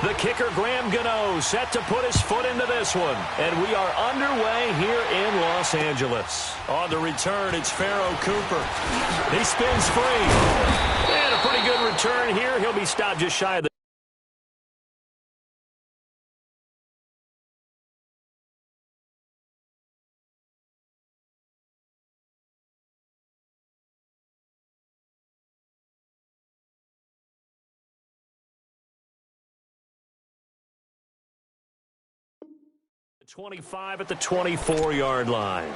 The kicker, Graham Gano, set to put his foot into this one. And we are underway here in Los Angeles. On the return, it's Pharoh Cooper. He spins free. And a pretty good return here. He'll be stopped just shy of the... The 25 at the 24-yard line.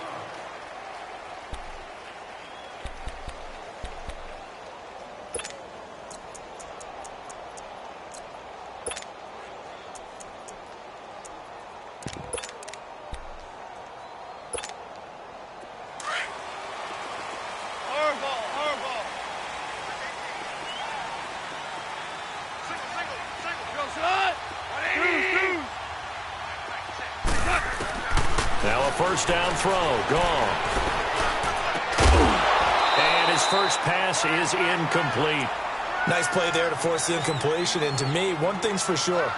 First down throw, gone. And his first pass is incomplete. Nice play there to force the incompletion. And to me, one thing's for sure.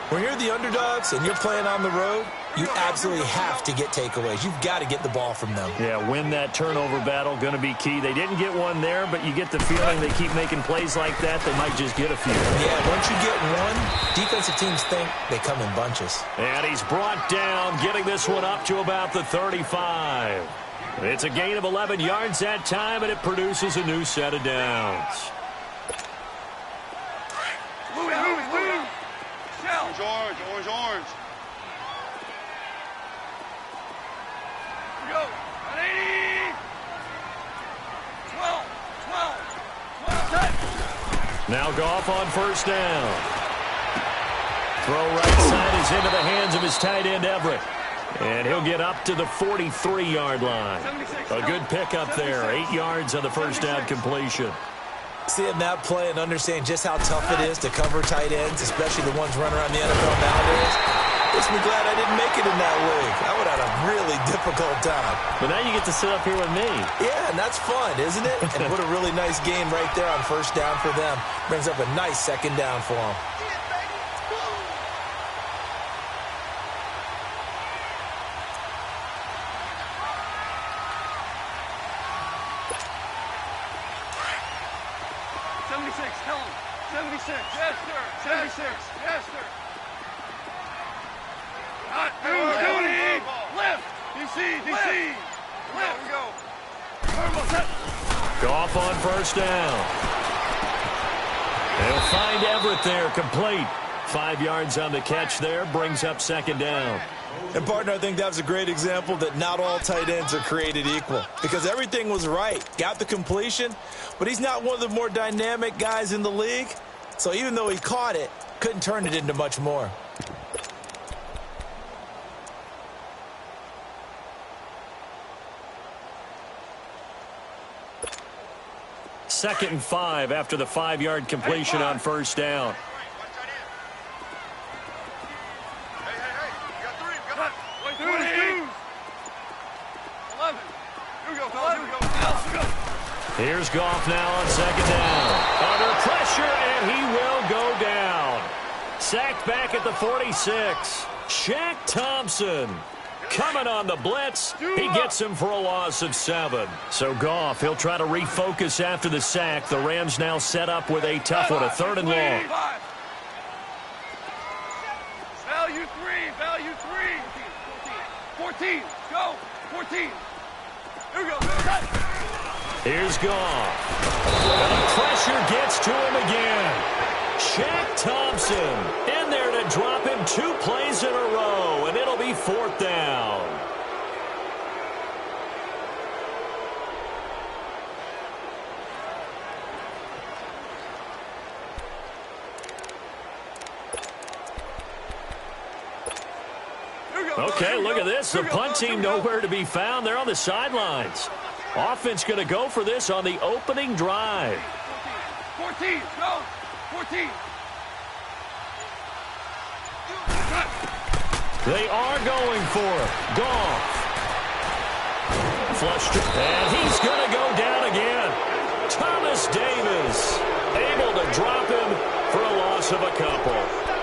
When you're the underdogs and you're playing on the road, you absolutely have to get takeaways. You've got to get the ball from them. Yeah, win that turnover battle, going to be key. They didn't get one there, but you get the feeling they keep making plays like that, they might just get a few. Yeah, once you get one, defensive teams think they come in bunches. And he's brought down, getting this one up to about the 35. It's a gain of 11 yards that time, and it produces a new set of downs. Orange. Go. 180. 12. Now Goff on first down. Throw right side is into the hands of his tight end, Everett. And he'll get up to the 43-yard line. A good pickup there. 8 yards on the first down completion. Seeing that play and understand just how tough it is to cover tight ends, especially the ones running around the NFL nowadays, makes me glad I didn't make it in that league. I would have had a really difficult time. But now you get to sit up here with me. Yeah, and that's fun, isn't it? And what a really nice game right there on first down for them. Brings up a nice second down for them. Goff on first down. They'll find Everett there, complete. 5 yards on the catch there, brings up second down. And, partner, I think that was a great example that not all tight ends are created equal. Because everything was right. Got the completion, but he's not one of the more dynamic guys in the league. So even though he caught it, couldn't turn it into much more. Second and 5 after the 5-yard completion on first down. Here's Goff now on second down. Under pressure, and he will go down. Sacked back at the 46. Shaq Thompson coming on the blitz. He gets him for a loss of 7. So Goff, he'll try to refocus after the sack. The Rams now set up with a tough one, a third and long. Value 3. 14. Go. 14. Here we go. Here's Goff. And the pressure gets to him again. Shaq Thompson in there to drop him 2 plays in a row, and it'll be fourth down. Okay, look at this. The punt team nowhere to be found. They're on the sidelines. Offense going to go for this on the opening drive. 14, go, 14. They are going for it. Goff. Flushed, and he's going to go down again. Thomas Davis able to drop him for a loss of a couple.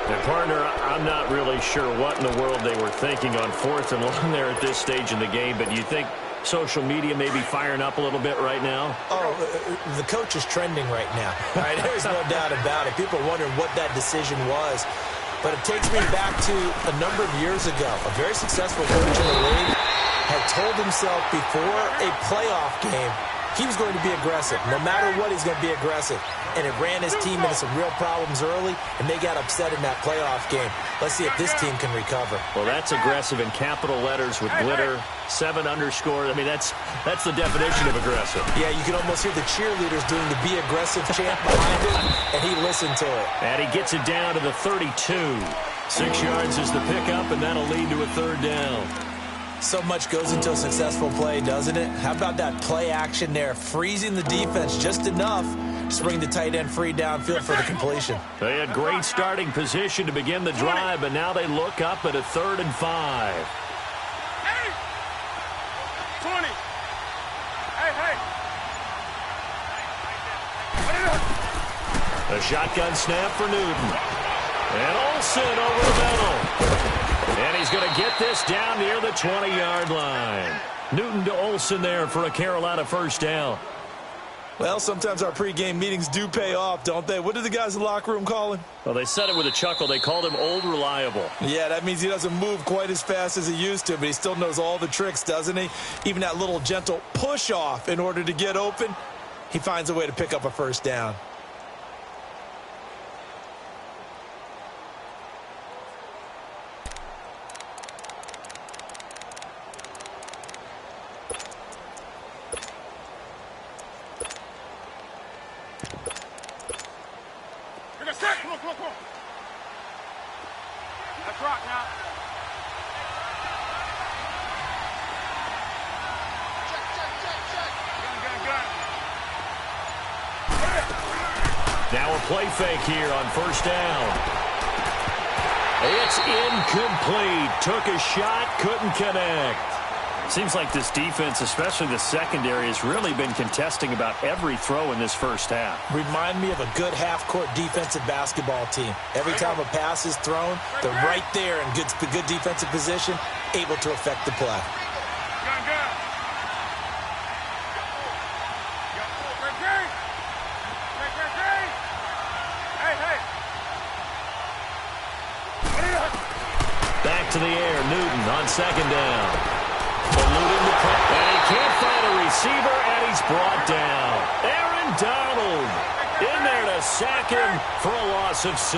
And partner, I'm not really sure what in the world they were thinking on 4th and long there at this stage in the game, but do you think social media may be firing up a little bit right now? Oh, the coach is trending right now. Right? There's no doubt about it. People are wondering what that decision was. But it takes me back to a number of years ago. A very successful coach in the league had told himself before a playoff game he was going to be aggressive. No matter what, he's going to be aggressive. And it ran his team into some real problems early, and they got upset in that playoff game. Let's see if this team can recover. Well, that's aggressive in capital letters with glitter, 7 underscore. I mean, that's the definition of aggressive. Yeah, you can almost hear the cheerleaders doing the be aggressive chant behind him, and he listened to it. And he gets it down to the 32. 6 yards is the pickup, and that'll lead to a 3rd down. So much goes into a successful play, doesn't it? How about that play action there, freezing the defense just enough to bring the tight end free downfield for the completion. They had great starting position to begin the drive, but now they look up at a 3rd and 5. Hey! 20. Hey! A shotgun snap for Newton. And Olsen over the middle. And he's going to get this down near the 20-yard line. Newton to Olsen there for a Carolina 1st down. Well, sometimes our pregame meetings do pay off, don't they? What did the guys in the locker room call him? Well, they said it with a chuckle. They called him Old Reliable. Yeah, that means he doesn't move quite as fast as he used to, but he still knows all the tricks, doesn't he? Even that little gentle push-off in order to get open, he finds a way to pick up a 1st down. Come on. Let's rock now. Check. Gun. Now a play fake here on 1st down. It's incomplete. Took a shot, couldn't connect. Seems like this defense, especially the secondary, has really been contesting about every throw in this 1st half. Remind me of a good half-court defensive basketball team. Every time a pass is thrown, they're right there in good defensive position, able to affect the play. Gun. Hey. Back to the air, Newton on 2nd down. Eluding the press, and he can't find a receiver, and he's brought down. Aaron Donald in there to sack him for a loss of 6.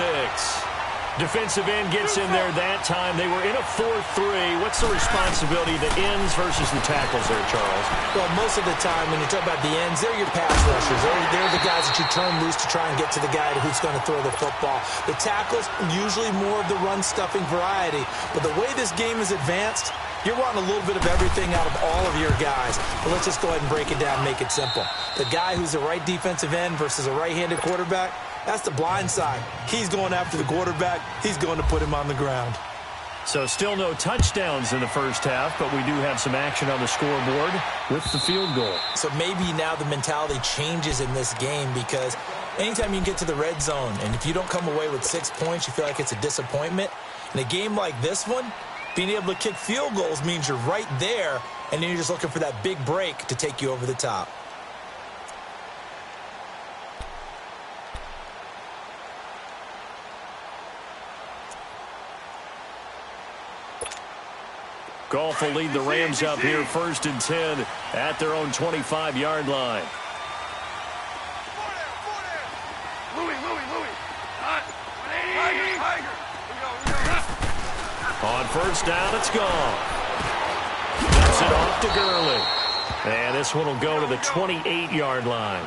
Defensive end gets in there that time. They were in a 4-3. What's the responsibility of the ends versus the tackles there, Charles? Well, most of the time when you talk about the ends, they're your pass rushers. They're the guys that you turn loose to try and get to the guy who's going to throw the football. The tackles, usually more of the run-stuffing variety. But the way this game is advanced, you're wanting a little bit of everything out of all of your guys. But let's just go ahead and break it down and make it simple. The guy who's a right defensive end versus a right-handed quarterback, that's the blind side. He's going after the quarterback. He's going to put him on the ground. So still no touchdowns in the 1st half, but we do have some action on the scoreboard with the field goal. So maybe now the mentality changes in this game because anytime you can get to the red zone, and if you don't come away with 6 points, you feel like it's a disappointment. In a game like this one, being able to kick field goals means you're right there, and then you're just looking for that big break to take you over the top. Goff will lead the Rams up here 1st and 10 at their own 25-yard line. Louis. Tiger. On 1st down, it's gone. Gets it off to Gurley. And this one will go to the 28-yard line.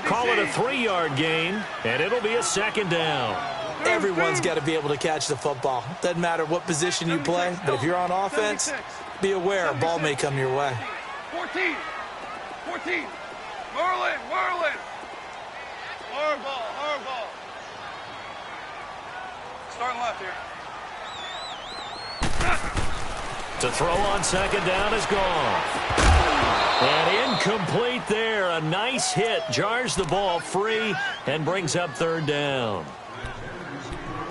Call it a 3-yard gain, and it'll be a 2nd down. Everyone's got to be able to catch the football. Doesn't matter what position you play, but if you're on offense, be aware a ball may come your way. 14. Merlin. Hard ball. Starting left here. To throw on 2nd down is gone. And incomplete there. A nice hit. Jars the ball free and brings up 3rd down.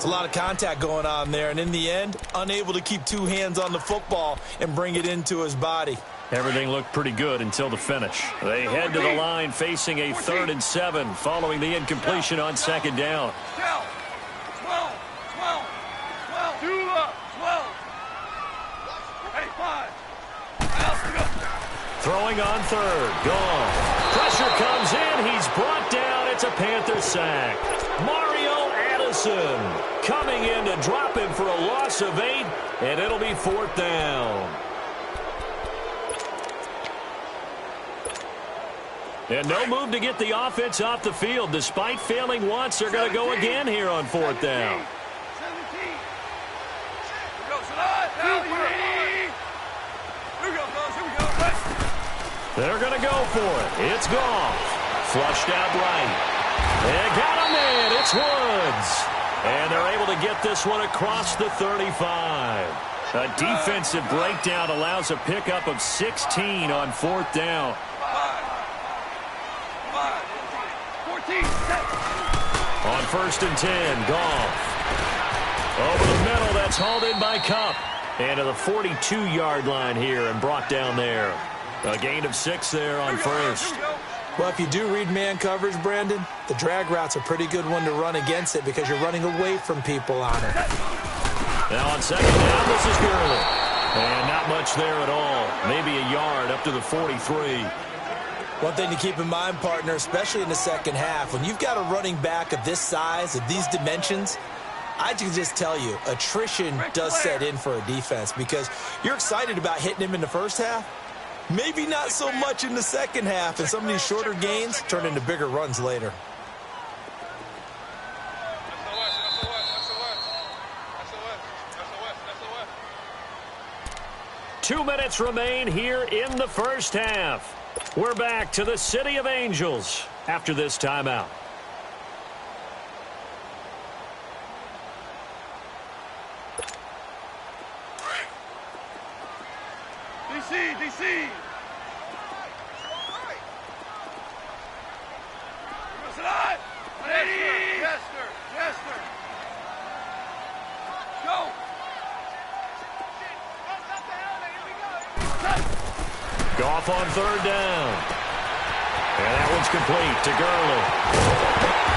It's a lot of contact going on there, and in the end, unable to keep two hands on the football and bring it into his body. Everything looked pretty good until the finish. They head to the line facing a 3rd and 7 following the incompletion on 2nd down. 12, 12, 12, 12, 12. Hey, 5. Throwing on 3rd. Gone. Pressure comes in. He's brought down. It's a Panther sack. Mario Addison coming in to drop him for a loss of 8, and it'll be 4th down. And no move to get the offense off the field. Despite failing once, they're going to go again here on 4th down. 17. Here we go, Salah. Here we go, fellas. Here we go. They're going to go for it. It's Goff. Flushed out right. They got him in. It's Woods. And they're able to get this one across the 35. A defensive breakdown allows a pickup of 16 on 4th down. 14. On 1st and 10, Goff. Over the middle, that's hauled in by Kupp. And to the 42-yard line here and brought down there. A gain of 6 there on 1st. Well, if you do read man coverage, Brandon, the drag route's a pretty good one to run against it because you're running away from people on it. Now on 2nd down, this is Gurley. And not much there at all. Maybe a yard up to the 43. One thing to keep in mind, partner, especially in the second half, when you've got a running back of this size, of these dimensions, I can just tell you, attrition does set in for a defense because you're excited about hitting him in the first half. Maybe not so much in the second half, and some of these shorter gains turn into bigger runs later. Two minutes remain here in the first half. We're back to the City of Angels after this timeout. DC. Yes, sir. Go. Goff on 3rd down. And that one's complete to Gurley.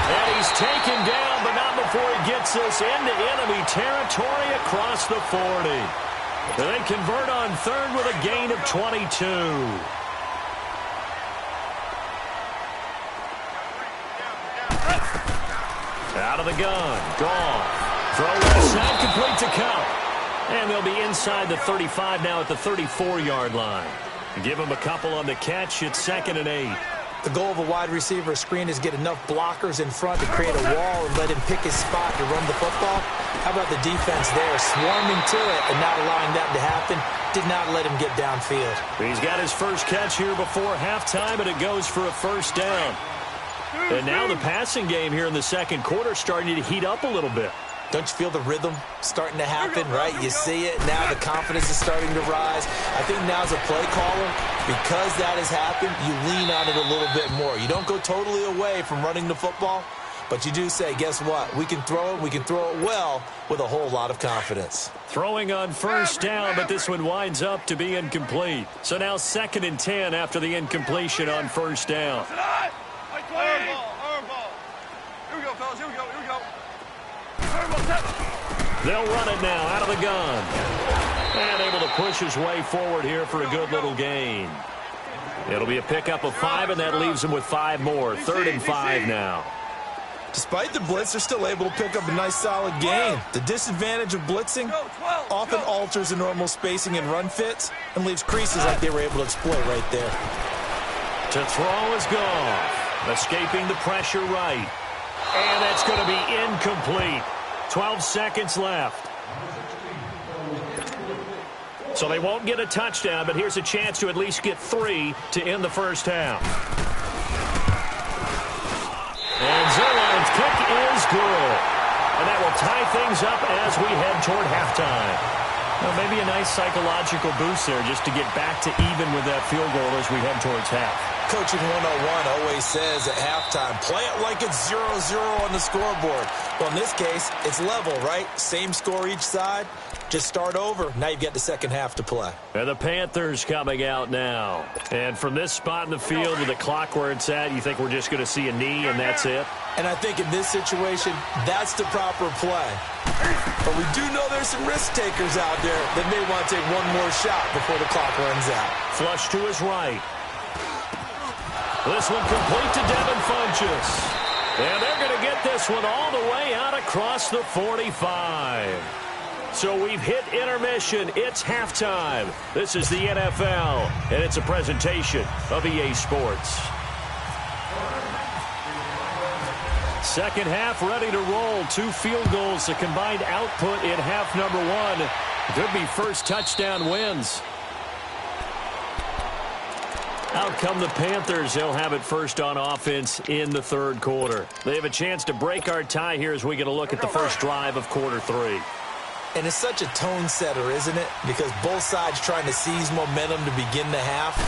And he's taken down, but not before he gets this into enemy territory across the 40. They convert on 3rd with a gain of 22. Out of the gun. Goff. Throw left side, complete to Kupp. And they'll be inside the 35 now at the 34-yard line. Give him a couple on the catch. It's 2nd and 8. The goal of a wide receiver screen is get enough blockers in front to create a wall and let him pick his spot to run the football. How about the defense there, swarming to it and not allowing that to happen? Did not let him get downfield. He's Got his first catch here before halftime, and it goes for a 1st down. And now the passing game here in the second quarter starting to heat up a little bit. Don't you feel the rhythm starting to happen, right? You see it. Now the confidence is starting to rise. I think now as a play caller, because that has happened, you lean on it a little bit more. You don't go totally away from running the football, but you do say, guess what? We can throw it. We can throw it well with a whole lot of confidence. Throwing on 1st down, but this one winds up to be incomplete. So now 2nd and 10 after the incompletion on 1st down. Arm ball. Here we go, fellas. Here we go. They'll run it now out of the gun. And able to push his way forward here for a good little gain. It'll be a pickup of 5, and that leaves him with 5 more. 3rd and 5 now. Despite the blitz, they're still able to pick up a nice solid gain. The disadvantage of blitzing often alters the normal spacing and run fits and leaves creases like they were able to exploit right there. To throw is Goff. Escaping the pressure right. And that's going to be incomplete. 12 seconds left. So they won't get a touchdown, but here's a chance to at least get 3 to end the first half. And Zerline's kick is good. And that will tie things up as we head toward halftime. Well, maybe a nice psychological boost there just to get back to even with that field goal as we head towards half. Coaching 101 always says at halftime, play it like it's 0-0 on the scoreboard. Well, in this case, it's level, right? Same score each side. Just start over. Now you've got the second half to play. And the Panthers coming out now. And from this spot in the field with the clock where it's at, you think we're just going to see a knee and that's it? And I think in this situation, that's the proper play. But we do know there's some risk takers out there that may want to take one more shot before the clock runs out. Flush to his right. This one complete to Devin Funchess. And they're going to get this one all the way out across the 45. So we've hit intermission. It's halftime. This is the NFL, and it's a presentation of EA Sports. Second half ready to roll. 2 field goals, the combined output in half number 1. Could be first touchdown wins. Out come the Panthers. They'll have it first on offense in the third quarter. They have a chance to break our tie here as we get a look at the first drive of quarter 3. And it's such a tone setter, isn't it? Because both sides trying to seize momentum to begin the half.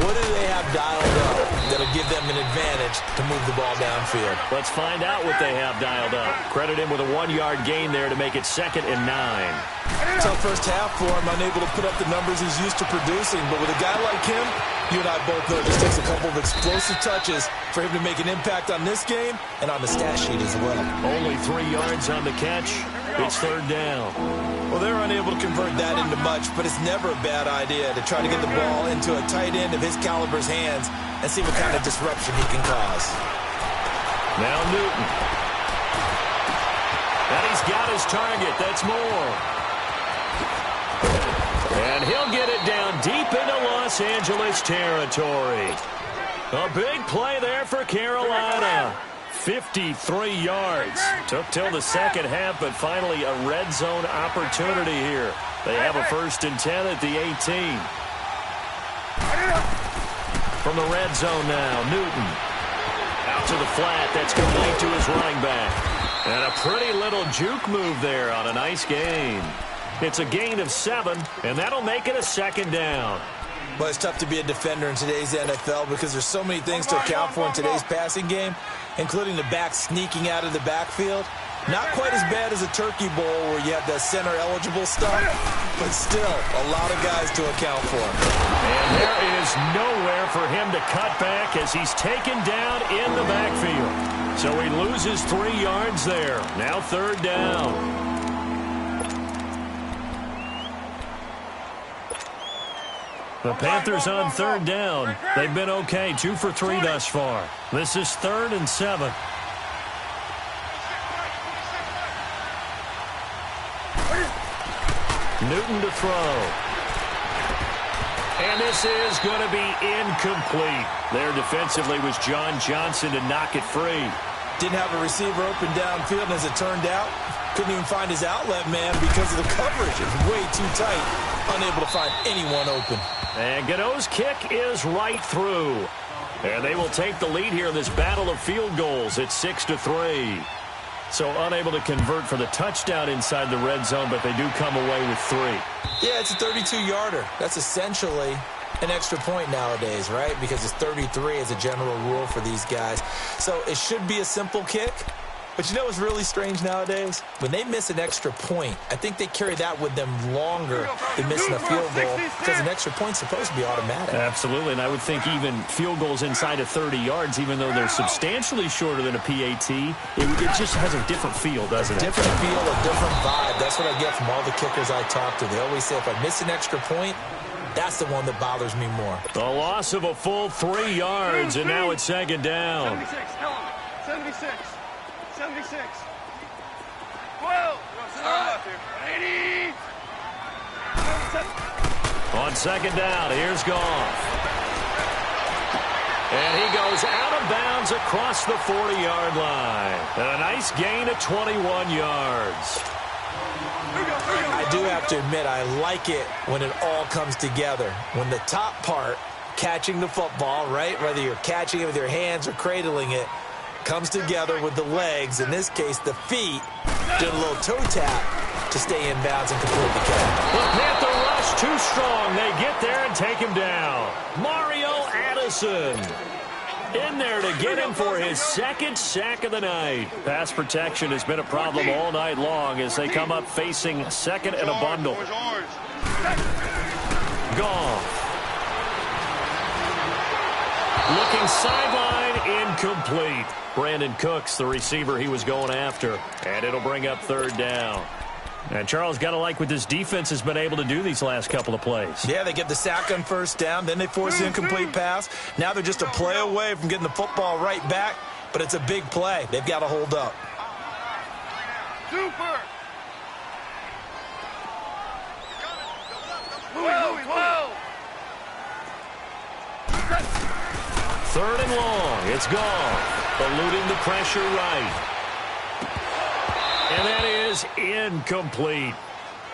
What do they have dialed up that'll give them an advantage to move the ball downfield? Let's find out what they have dialed up. Credit him with a 1-yard gain there to make it 2nd and 9. Tough first half for him, unable to put up the numbers he's used to producing. But with a guy like him, you and I both know it just takes a couple of explosive touches for him to make an impact on this game and on the stat sheet as well. Only 3 yards on the catch. It's 3rd down. Well, they're unable to convert that into much, but it's never a bad idea to try to get the ball into a tight end of his caliber's hands and see what kind of disruption he can cause. Now Newton. And he's got his target. That's Moore. And he'll get it down deep into Los Angeles territory. A big play there for Carolina. 53 yards. Took till the second half, but finally a red zone opportunity here. They have a 1st and 10 at the 18. From the red zone now, Newton. Out to the flat. That's complete to his running back. And a pretty little juke move there on a nice gain. It's a gain of 7, and that'll make it a 2nd down. But it's tough to be a defender in today's NFL because there's so many things to account for in today's passing game, including the back sneaking out of the backfield. Not quite as bad as a turkey bowl where you have the center-eligible stuff, but still a lot of guys to account for. And there is nowhere for him to cut back as he's taken down in the backfield. So he loses 3 yards there. Now 3rd down. The Panthers on 3rd down. They've been okay. 2 for 3 thus far. This is 3rd and 7. Newton to throw. And this is going to be incomplete. There defensively was John Johnson to knock it free. Didn't have a receiver open downfield, and as it turned out, couldn't even find his outlet man because of the coverage. It was way too tight. Unable to find anyone open. And Gano's kick is right through. And they will take the lead here in this battle of field goals. It's 6-3. So unable to convert for the touchdown inside the red zone, but they do come away with 3. Yeah, it's a 32-yarder. That's essentially an extra point nowadays, right? Because it's 33 as a general rule for these guys. So it should be a simple kick. But you know what's really strange nowadays? When they miss an extra point, I think they carry that with them longer than missing a field goal because an extra point's supposed to be automatic. Absolutely, and I would think even field goals inside of 30 yards, even though they're substantially shorter than a PAT, it just has a different feel, doesn't it? A different feel, a different vibe. That's what I get from all the kickers I talk to. They always say if I miss an extra point, that's the one that bothers me more. A loss of a full 3 yards, and now it's 2nd down. 76, tell him. 76. 76. 12. 80. On 2nd down, here's Goff. And he goes out of bounds across the 40-yard line. And a nice gain of 21 yards. I do have to admit, I like it when it all comes together. When the top part, catching the football, right, whether you're catching it with your hands or cradling it, comes together with the legs, in this case the feet, did a little toe tap to stay in bounds and complete the catch. The Panther rush too strong. They get there and take him down. Mario Wilson in there to get him for his second sack of the night. Pass protection has been a problem all night long as they come up facing second and a bundle. Goff. Looking sideline, incomplete. Brandon Cooks, the receiver he was going after. And it'll bring up third down. And Charles, got to like what this defense has been able to do these last couple of plays. Yeah, they get the sack on first down, then they force the incomplete pass. Now they're just a play away from getting the football right back, but it's a big play. They've got to hold up. Super. 12. Third and long. It's Goff. Eluding the pressure right. And that is incomplete.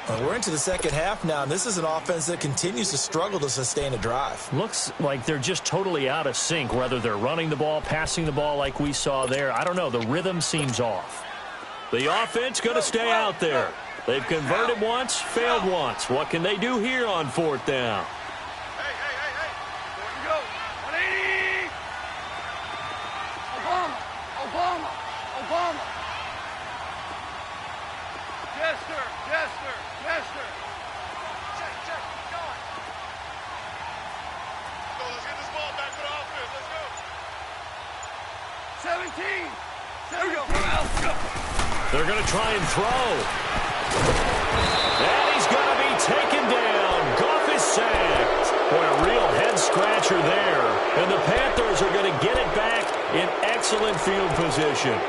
We're into the second half now, and this is an offense that continues to struggle to sustain a drive. Looks like they're just totally out of sync, whether they're running the ball, passing the ball like we saw there. I don't know. The rhythm seems off. The offense going to stay out there. They've converted once, failed once. What can they do here on fourth down? Hey. There you go. 180. Obama. Jester. Check. Keep going. Let's get this ball back to the offense. Let's go. 17. There we go. They're going to try and throw. And he's going to be taken down. Goff is sacked. Boy, a real head-scratcher there. And the Panthers are going to get it back in excellent field position.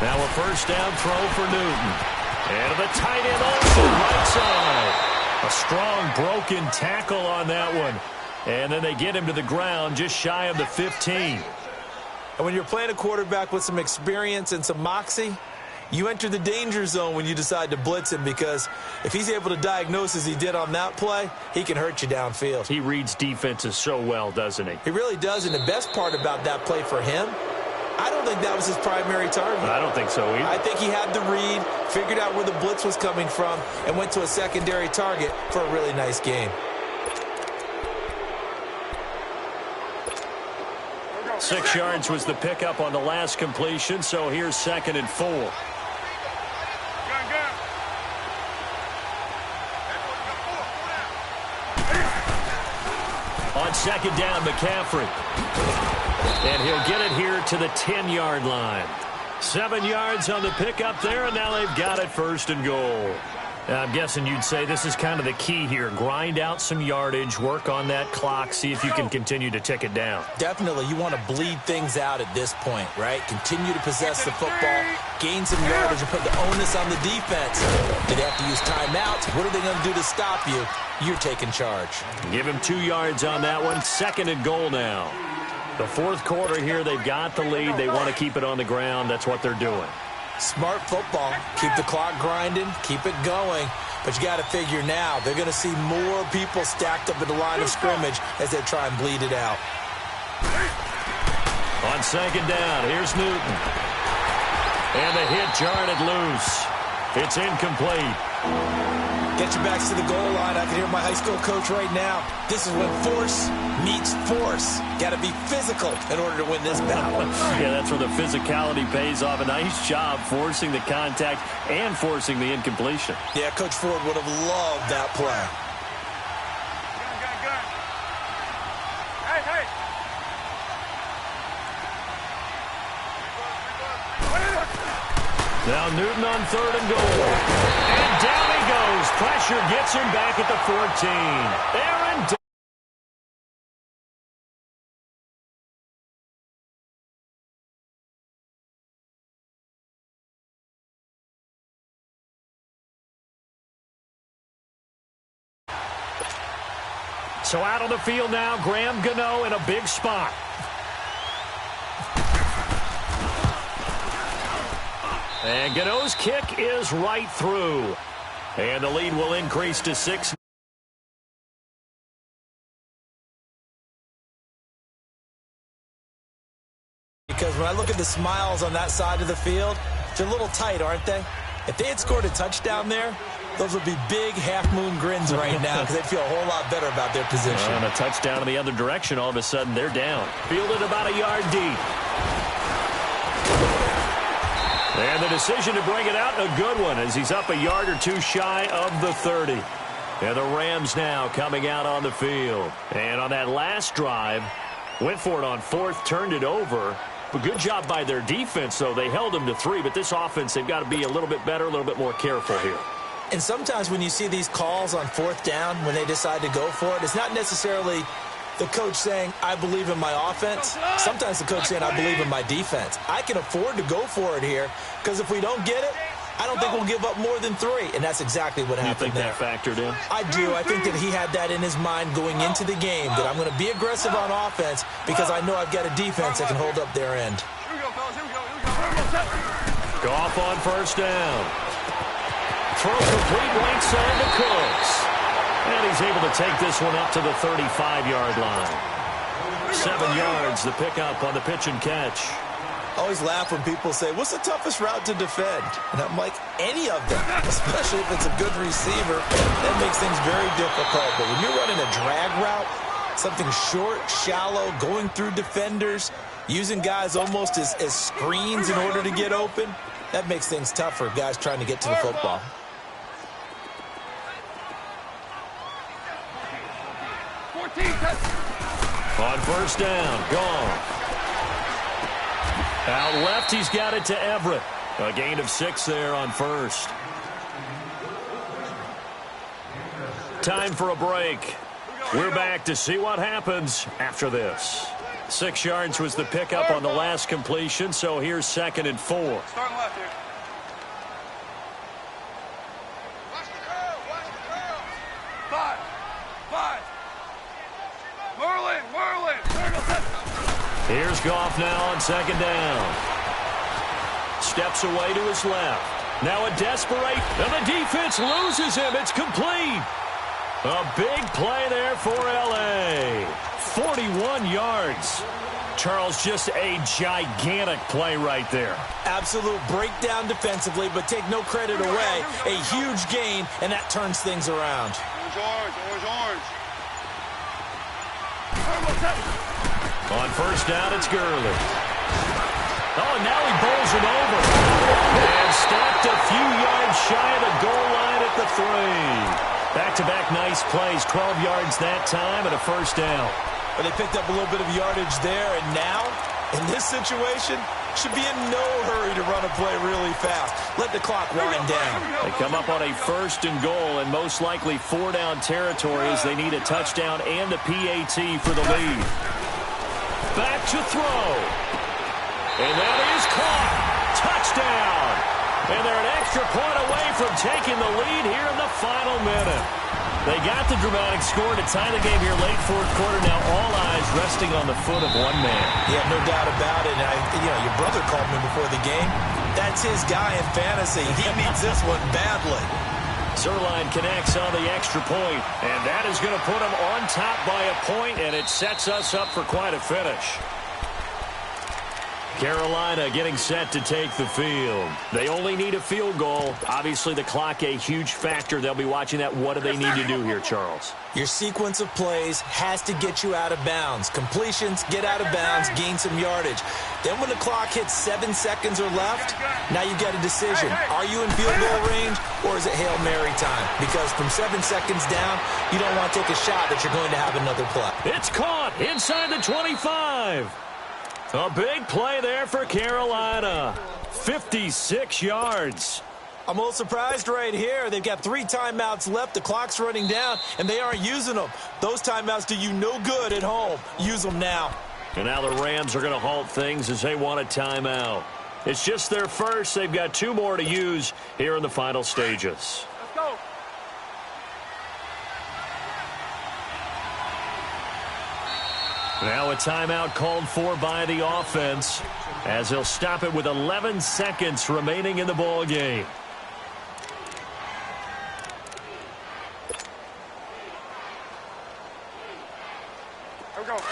Now a first down throw for Newton. And the tight end Olsen right side. A strong broken tackle on that one. And then they get him to the ground just shy of the 15. And when you're playing a quarterback with some experience and some moxie, you enter the danger zone when you decide to blitz him, because if he's able to diagnose as he did on that play, he can hurt you downfield. He reads defenses so well, doesn't he? He really does, and the best part about that play for him, I don't think that was his primary target. I don't think so either. I think he had the read, figured out where the blitz was coming from, and went to a secondary target for a really nice game. 6 yards was the pickup on the last completion, so here's 2nd and 4. Gun. On 2nd down, McCaffrey. And he'll get it here to the 10-yard line. 7 yards on the pickup there, and now they've got it 1st and goal. I'm guessing you'd say this is kind of the key here. Grind out some yardage, work on that clock, see if you can continue to tick it down. Definitely, you want to bleed things out at this point, right? Continue to possess the football, gain some yardage, and put the onus on the defense. Do they have to use timeouts? What are they going to do to stop you? You're taking charge. Give him 2 yards on that one. 2nd and goal now. The 4th quarter here, they've got the lead. They want to keep it on the ground. That's what they're doing. Smart football. Keep the clock grinding. Keep it going. But you got to figure now, they're going to see more people stacked up at the line of scrimmage as they try and bleed it out. On 2nd down, here's Newton. And the hit jarred it loose. It's incomplete. Get your backs to the goal line. I can hear my high school coach right now. This is when force meets force. Got to be physical in order to win this battle. Yeah, that's where the physicality pays off. A nice job forcing the contact and forcing the incompletion. Yeah, Coach Ford would have loved that play. Gun. Hey. Now Newton on 3rd and goal. And down he goes. Pressure gets him back at the 14. Aaron Donald. So out on the field now, Graham Gano in a big spot. And Gano's kick is right through. And the lead will increase to 6. Because when I look at the smiles on that side of the field, they're a little tight, aren't they? If they had scored a touchdown there, those would be big half-moon grins right now because they'd feel a whole lot better about their position. And a touchdown in the other direction, all of a sudden they're down. Fielded about a yard deep. And the decision to bring it out, a good one, as he's up a yard or two shy of the 30. And the Rams now coming out on the field. And on that last drive, went for it on fourth, turned it over. But good job by their defense, though. They held them to 3, but this offense, they've got to be a little bit better, a little bit more careful here. And sometimes when you see these calls on fourth down, when they decide to go for it, it's not necessarily the coach saying, I believe in my offense. Sometimes the coach saying, I believe in my defense. I can afford to go for it here because if we don't get it, I don't think we'll give up more than 3. And that's exactly what happened there. You think that factored in? I do. I think that he had that in his mind going into the game, that I'm going to be aggressive on offense because I know I've got a defense that can hold up their end. Here we go, fellas. Here we go. Here we go. Goff on first down. Throw complete right side to Cooks. And he's able to take this one up to the 35-yard line. 7 yards, the pickup on the pitch and catch. I always laugh when people say, what's the toughest route to defend? And I'm like, any of them, especially if it's a good receiver. That makes things very difficult. But when you're running a drag route, something short, shallow, going through defenders, using guys almost as screens in order to get open, that makes things tough for guys trying to get to the football. On first down, gone. Out left, he's got it to Everett. A gain of 6 there on first. Time for a break. We're back to see what happens after this. 6 yards was the pickup on the last completion, so here's 2nd and 4. Starting left here. Five. Merlin. Here's Goff now on 2nd down. Steps away to his left. Now a desperate, and the defense loses him. It's complete. A big play there for L.A. 41 yards. Charles, just a gigantic play right there. Absolute breakdown defensively, but take no credit away. A huge gain, and that turns things around. Orange. On first down, it's Gurley. Oh, and now he bowls it over. And stopped a few yards shy of the goal line at the 3. Back-to-back nice plays, 12 yards that time and a first down. But they picked up a little bit of yardage there, and now, in this situation, should be in no hurry to run a play really fast. Let the clock wind down. They come up on a 1st and goal, and most likely 4-down territory as they need a touchdown and a PAT for the lead. Back to throw. And that is caught. Touchdown. And they're an extra point away from taking the lead here in the final minute. They got the dramatic score to tie the game here late 4th quarter. Now all eyes resting on the foot of one man. Yeah, no doubt about it. Your brother called me before the game. That's his guy in fantasy. He needs this one badly. Zuerlein connects on the extra point, and that is going to put him on top by a point, and it sets us up for quite a finish. Carolina getting set to take the field. They only need a field goal. Obviously, the clock a huge factor. They'll be watching that. What do they need to do here, Charles? Your sequence of plays has to get you out of bounds. Completions, get out of bounds, gain some yardage. Then when the clock hits 7 seconds or left, now you get a decision. Are you in field goal range, or is it Hail Mary time? Because from 7 seconds down, you don't want to take a shot that you're going to have another play. It's caught inside the 25. A big play there for Carolina. 56 yards. I'm a little surprised right here. They've got 3 timeouts left. The clock's running down, and they aren't using them. Those timeouts do you no good at home. Use them now. And now the Rams are going to halt things as they want a timeout. It's just their first. They've got 2 more to use here in the final stages. Let's go. Now a timeout called for by the offense as he'll stop it with 11 seconds remaining in the ball game. Here we go.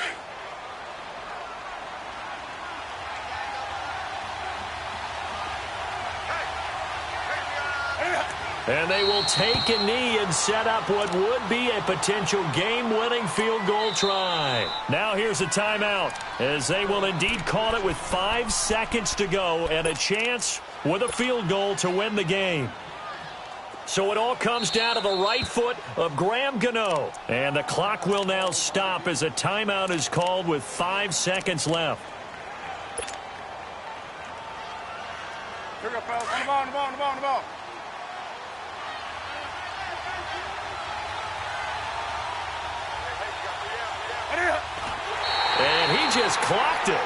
And they will take a knee and set up what would be a potential game-winning field goal try. Now here's a timeout, as they will indeed call it with 5 seconds to go and a chance with a field goal to win the game. So it all comes down to the right foot of Graham Gano. And the clock will now stop as a timeout is called with 5 seconds left. Here we go, fellas. On the ball. And he just clocked it.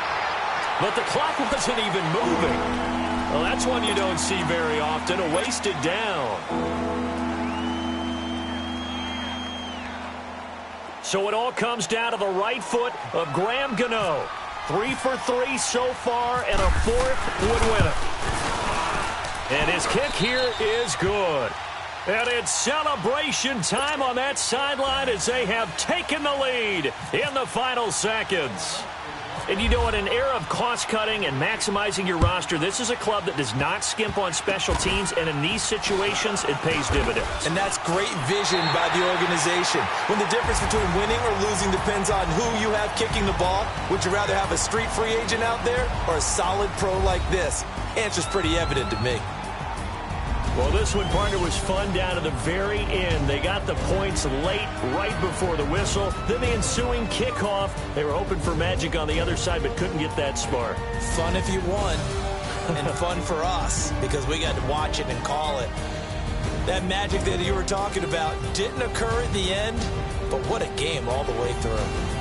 But the clock wasn't even moving. Well, that's one you don't see very often, a wasted down. So it all comes down to the right foot of Graham Gano. 3 for 3 so far, and a 4th would win it. And his kick here is good. And it's celebration time on that sideline as they have taken the lead in the final seconds. And you know, in an era of cost-cutting and maximizing your roster, this is a club that does not skimp on special teams, and in these situations, it pays dividends. And that's great vision by the organization. When the difference between winning or losing depends on who you have kicking the ball, would you rather have a street free agent out there or a solid pro like this? Answer's pretty evident to me. Well, this one, partner, was fun down to the very end. They got the points late, right before the whistle. Then the ensuing kickoff. They were hoping for magic on the other side, but couldn't get that spark. Fun if you won, and fun for us, because we got to watch it and call it. That magic that you were talking about didn't occur at the end, but what a game all the way through.